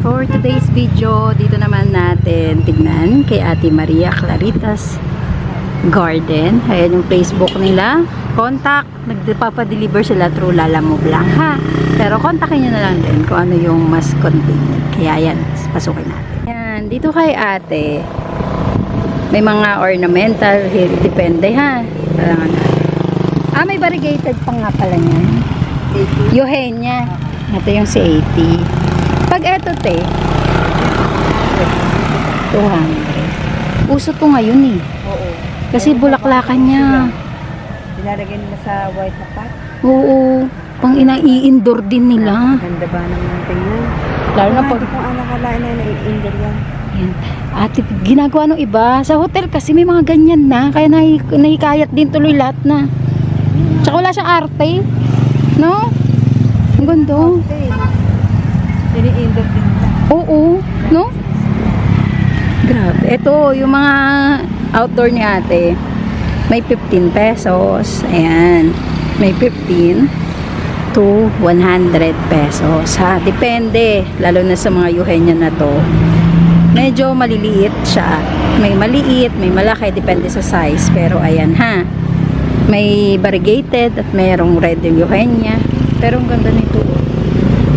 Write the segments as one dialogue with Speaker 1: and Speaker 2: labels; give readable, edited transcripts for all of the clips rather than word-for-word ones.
Speaker 1: For today's video, dito naman natin tignan kay Ate Maria Clarita's Garden. Ayan yung Facebook nila. Contact, nagpapadeliver sila through Lalamove lang ha. Pero kontakin nyo na lang din kung ano yung mas convenient. Kaya yan, pasukin natin. Yan, dito kay ate, may mga ornamental, depende ha. Parang may variegated pa nga pala niyan. Eugenia. Ito yung si 80. Pag eto te, 200. Uso to ngayon eh.
Speaker 2: Oo.
Speaker 1: Kasi bulaklakan niya.
Speaker 2: Pinalagay nila sa white na pot.
Speaker 1: Oo. Pang i-indoor din nila.
Speaker 2: Ganda ba naman tingnan?
Speaker 1: Lalo na pag...
Speaker 2: Hindi ko nakalain na i-indoor yan.
Speaker 1: Yan. Ate, ginagawa ng iba. Sa hotel kasi may mga ganyan na. Kaya nahikayat din tuloy lahat na. Tsaka wala siyang arte. No? Ang ganda.
Speaker 2: Ini-indoor din nila.
Speaker 1: Oo. No? Grabe. Ito, yung mga outdoor ni ate. May 15 pesos. Ayan. May 15 to 100 pesos. Ha? Depende. Lalo na sa mga Eugenia na to. Medyo maliliit siya. May maliit, may malaki. Depende sa size. Pero ayan ha. May variegated at mayroong red Eugenia. Pero ang ganda nito.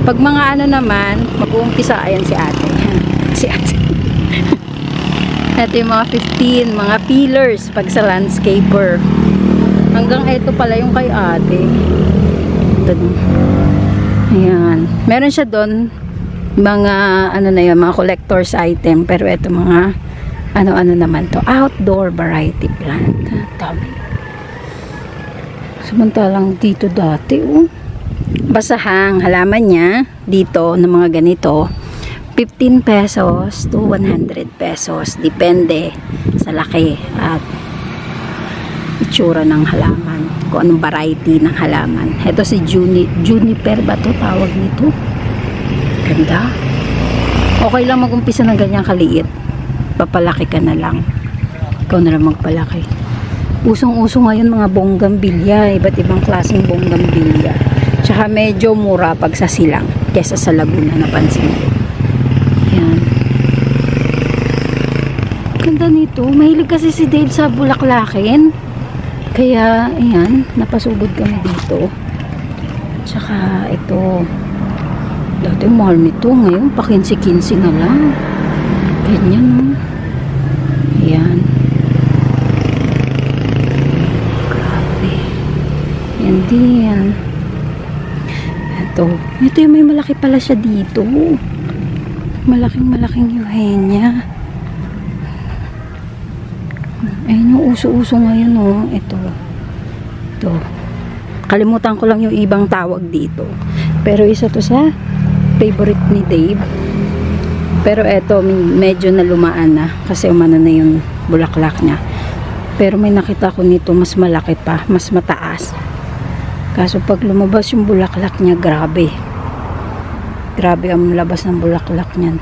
Speaker 1: Pag mga ano naman, mag-uumpisa. Ayan si ate. Si ate. Ito yung mga 15, mga feelers pag sa landscaper. Hanggang ito pala yung kay ate. Ayan. Meron siya doon mga ano na yun, mga collector's item. Pero ito mga ano-ano naman to. Outdoor variety plant. Dami. Samantalang dito dati basahang halaman niya dito ng mga ganito 15 pesos to 100 pesos. Depende sa laki at itsura ng halaman. Kung anong variety ng halaman. Ito si juniper ba to tawag nito? Ganda. Okay lang mag-umpisa ng ganyang kaliit. Papalaki ka na lang. Ikaw na lang magpalaki. Usong-uso ngayon mga bonggambilya. Iba't ibang klaseng bonggambilya. Tsaka medyo mura pag sa silang kesa sa Laguna, napansin ko. Yan. Ganda nito. Mahilig kasi si Dave sa bulaklakin. Kaya, ayan, napasugod kami dito. Tsaka, ito. Dati mahal nito. Ngayon, pa 15-15 na lang. Ganyan, no? Ayan. Grabe. Yan din. Ito. Ito yung may malaki pala siya dito. Malaking Eugenia. Ayun yung uso-uso ngayon, oh. Ito. Kalimutan ko lang yung ibang tawag dito. Pero isa to sa favorite ni Dave. Pero eto, medyo nalumaan na. Kasi umano na yung bulaklak niya. Pero may nakita ko nito, mas malaki pa. Mas mataas. Kaso pag lumabas yung bulaklak niya, grabe. Grabe ang labas ng bulaklak niyan.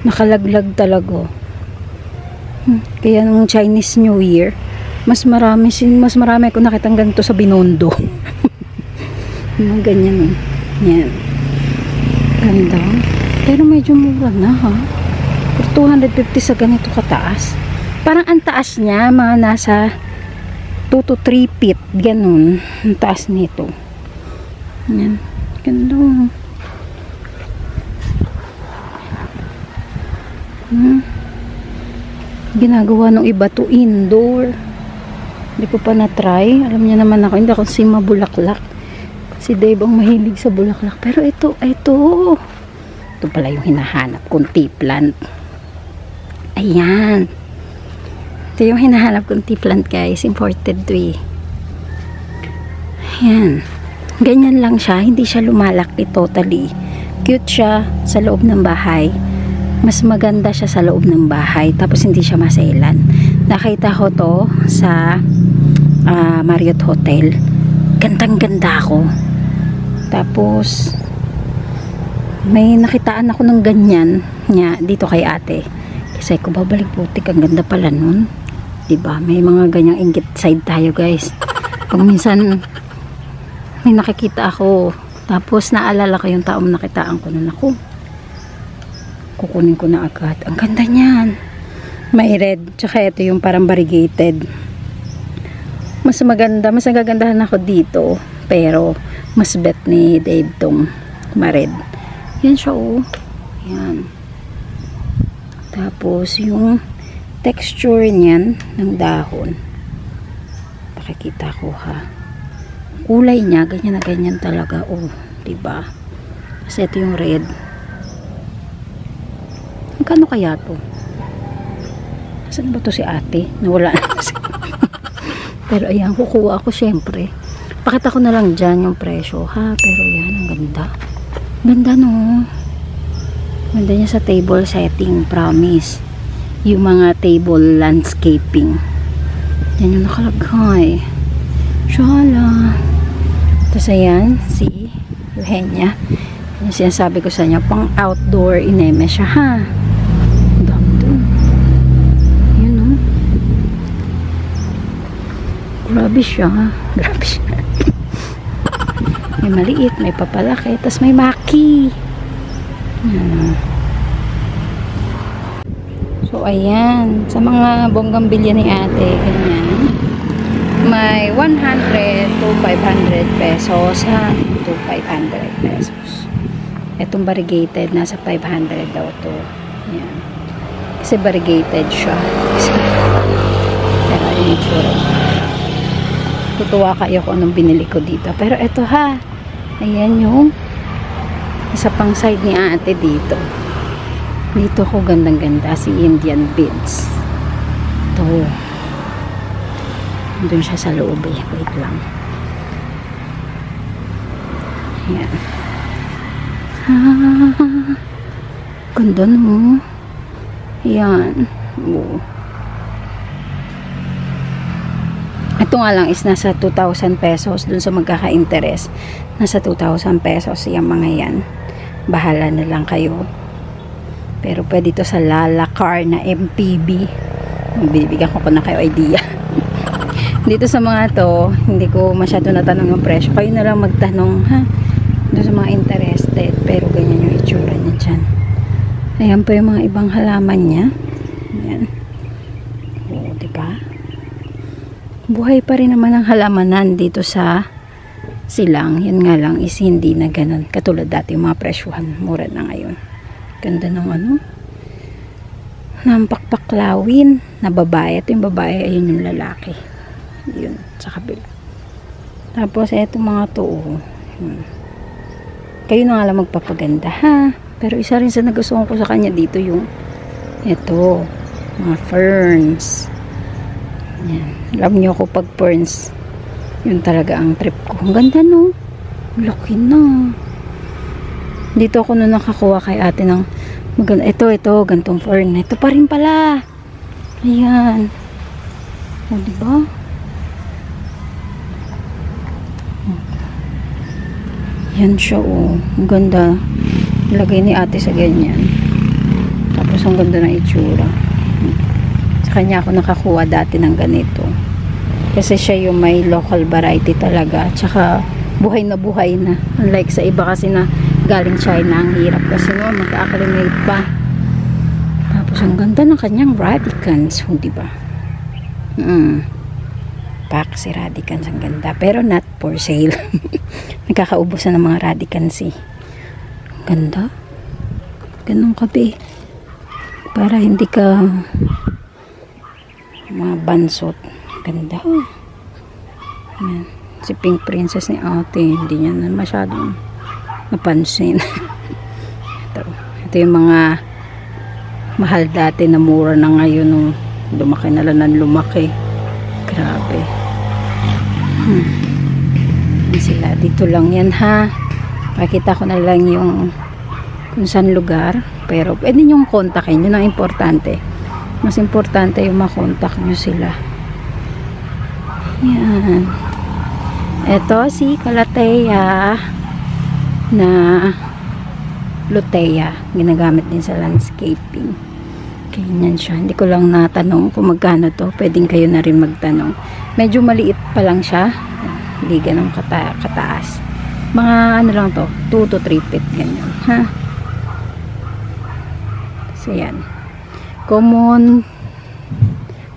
Speaker 1: Nakalaglag talaga. Kaya nung Chinese New Year, mas marami ako nakitang ganito sa Binondo. Mga ganyan. Yan. Ganda. Pero medyo mura na ha. For 250 sa ganito kataas. Parang ang taas niya, mga nasa 2 to 3 feet. Ganun. Ang taas nito. Yan. Ganda. Ginagawa ng iba to indoor. Hindi ko pa na-try. Alam niya naman ako, hindi ako si mabulaklak. Si Dave ang mahilig sa bulaklak. Pero ito. Ito pala yung hinahanap kong tea plant. Ayan. Ito yung hinahanap kong tea plant, guys. Imported to eh. Ayan. Ganyan lang siya. Hindi siya lumalaki totally. Cute siya sa loob ng bahay. Mas maganda siya sa loob ng bahay. Tapos hindi siya maselan. Nakita ko to sa Marriott Hotel. Gandang-ganda ako. Tapos may nakitaan ako ng ganyan niya dito kay ate. Kasi ko babalik putik. Ang ganda pala nun. Diba? May mga ganyang inggit side tayo, guys. Pag minsan may nakikita ako Tapos naalala ko yung taong nakitaan ko nun ako. Kukunin ko na agad. Ang ganda niyan. May red. Tsaka ito yung parang variegated. Mas maganda. Mas nagagandahan ako dito. Pero mas bet ni Dave tong ma-red. Yan siya oh. Yan. Tapos yung texture niyan ng dahon. Pakikita ko ha. Kulay niya ganyan na ganyan talaga oh, 'di ba? Kasi ito yung red. Magkano kaya to? Saan ba to si ate? Nawala na kasi. Pero ayan, kukuha ako syempre. Pakita ko na lang dyan yung presyo ha. Pero yan, ang ganda. Ganda no. Ganda niya sa table setting, promise. Yung mga table landscaping. Yan yung nakalagay. Shala. Tapos ayan, si Eugenia. Yung sinasabi ko sa inyo, pang outdoor ineme siya ha. Dami dun. Yun o. Grabe siya. Grabe siya. May maliit, may papalaki, tapos may maki. Yan. So ayan, sa mga bonggang bilya ni ate, ganyan. May 100 to 500 pesos ha. To 500 pesos. Itong variegated, nasa 500 daw to. Yan. Kasi variegated siya. Pero yung itsura. Tutuwa kayo kung anong binili ko dito. Pero ito ha. Ayan yung isa pang side ni ate dito. Dito ko gandang-ganda si Indian beads. Ito. Doon siya sa loob eh. Wait lang. Ayan. Ah, ganda no. Ayan. Oh. Ito nga lang is nasa 2,000 pesos dun sa magkaka-interest. Nasa 2,000 pesos yung mga yan. Bahala na lang kayo. Pero pwede ito sa Lala Car na MPB. Bibigyan ko na kayo idea. Dito sa mga to, hindi ko masyado natanong yung presyo. Kayo na lang magtanong ha. Doon sa mga interested. Pero ganyan yung itsura niya dyan. Ayan pa yung mga ibang halaman niya. Ayan. O, diba? Buhay pa rin naman ang halamanan dito sa silang. Yan nga lang is hindi na ganun. Katulad dati yung mga presyuhan. Mura na ngayon. Ganda ng ano. Nampakpaklawin na babae. Ito yung babae. Ayun yung lalaki. Yun. Sa kabila. Tapos eto mga to. Kayo na nga lang magpapaganda ha. Pero isa rin sa nagustuhan ko sa kanya dito yung eto. Mga ferns. Yan. Alam nyo ako pag ferns. Yun talaga ang trip ko. Ang ganda no. Laki na. Dito ako nung nakakuha kay ate ng maganda. Ito, gantong fern. Ito pa rin pala. Ayan. O, diba? Yan siya, oh. Ang ganda. Lagay ni ate sa ganyan. Tapos ang ganda ng itsura. Sa kanya ako nakakuha dati ng ganito. Kasi siya yung may local variety talaga. Tsaka buhay na. Unlike sa iba kasi na galing China, ang hirap kasi no, mag-acclimate pa. Tapos ang ganda ng kanyang radicans, di ba? Pack si radicans, ang ganda. Pero not for sale. Nagkakaubusan ng mga radicans eh. Ang ganda. Ganun kape. Para hindi ka mga bansot. Ganda. Ayan. Si Pink Princess ni ate, hindi niya na masyadong napansin. Ito yung mga mahal dati na mura na ngayon nung lumaki na lang ng lumaki. Grabe. Yan sila. Dito lang yan ha. Pakita ko na lang yung kung saan lugar. Pero pwede nyong kontakin. Yun ang importante. Mas importante yung makontak nyo sila. Yan. Ito si Calathea na lutea. Ginagamit din sa landscaping. Ganyan siya. Hindi ko lang natanong kung magkano to. Pwedeng kayo na rin magtanong. Medyo maliit pa lang siya. Hindi ganun kataas. Mga ano lang to, 2 to 3 feet, ganyan, ha? So, yan.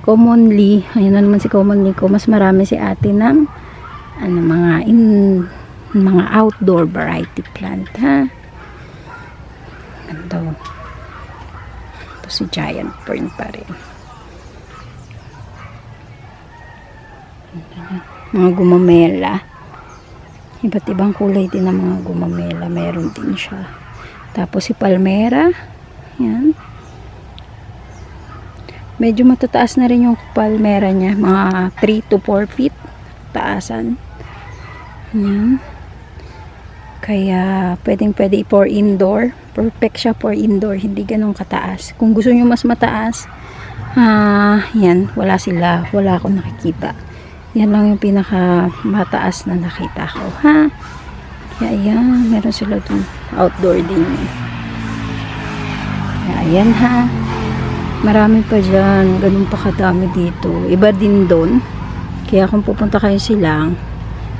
Speaker 1: Commonly, ayun na naman si commonly ko, mas marami si ate ng ano, mga outdoor variety plant, ha? Ganito. Ito si giant fern pa rin. Mga gumamela. Iba't ibang kulay din ng mga gumamela. Meron din siya. Tapos si palmera. Yan. Medyo matataas na rin yung palmera niya. Mga 3 to 4 feet taasan. Yan. Kaya pwede for indoor. Perfect siya for indoor. Hindi ganun kataas. Kung gusto nyo mas mataas, yan. Wala akong nakikita. Yan lang yung pinaka mataas na nakita ko, ha? Kaya ayan, meron sila dun. Outdoor din. Kaya ayan, ha? Marami pa dyan. Ganun pa kadami dito. Iba din dun. Kaya kung pupunta kayo silang,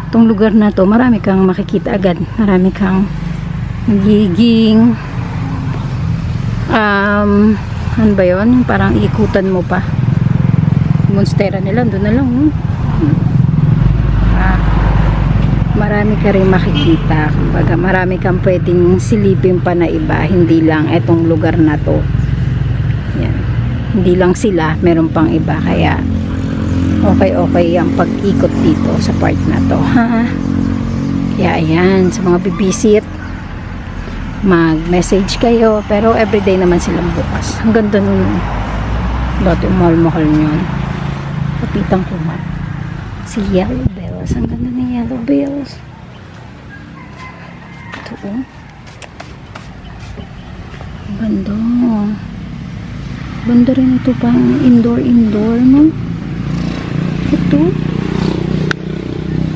Speaker 1: itong lugar na to, marami kang makikita agad. Marami kang magiging ano ba yun? Parang ikutan mo pa. Monstera nila, doon na lang. Marami ka rin makikita. Kumbaga, marami kang pwedeng silipin pa na iba. Hindi lang etong lugar na to. Yan. Hindi lang sila, meron pang iba. Kaya, okay ang pag-ikot dito sa part na to, ha? Kaya, ayan, sa mga bibisit, mag-message kayo. Pero, everyday naman silang bukas. Ang ganda nun. Ba't mahal-mahal nyon? Kapitan ko man. Si Yellow Bells. Ang ganda ng Yellow Bells. Ito, oh. Ang ganda. Ganda rin ito pang indoor, no? Ito.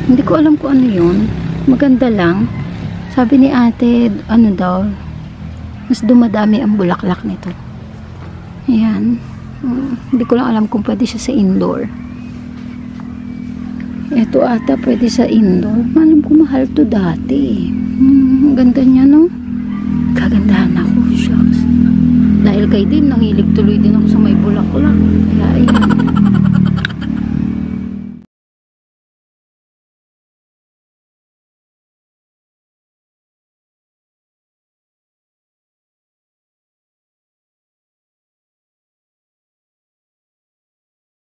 Speaker 1: Hindi ko alam kung ano yun. Maganda lang. Sabi ni ate, ano daw, mas dumadami ang bulaklak nito. Ayan. Hindi ko lang alam kung pwede siya sa indoor. Ito ata pwede sa indoor. Alam ko mahal to dati. Ang ganda niya, no? Kagandahan ako. Shucks. Dahil kay din, nangilig tuloy din ako sa may bulaklak. Kaya ayan.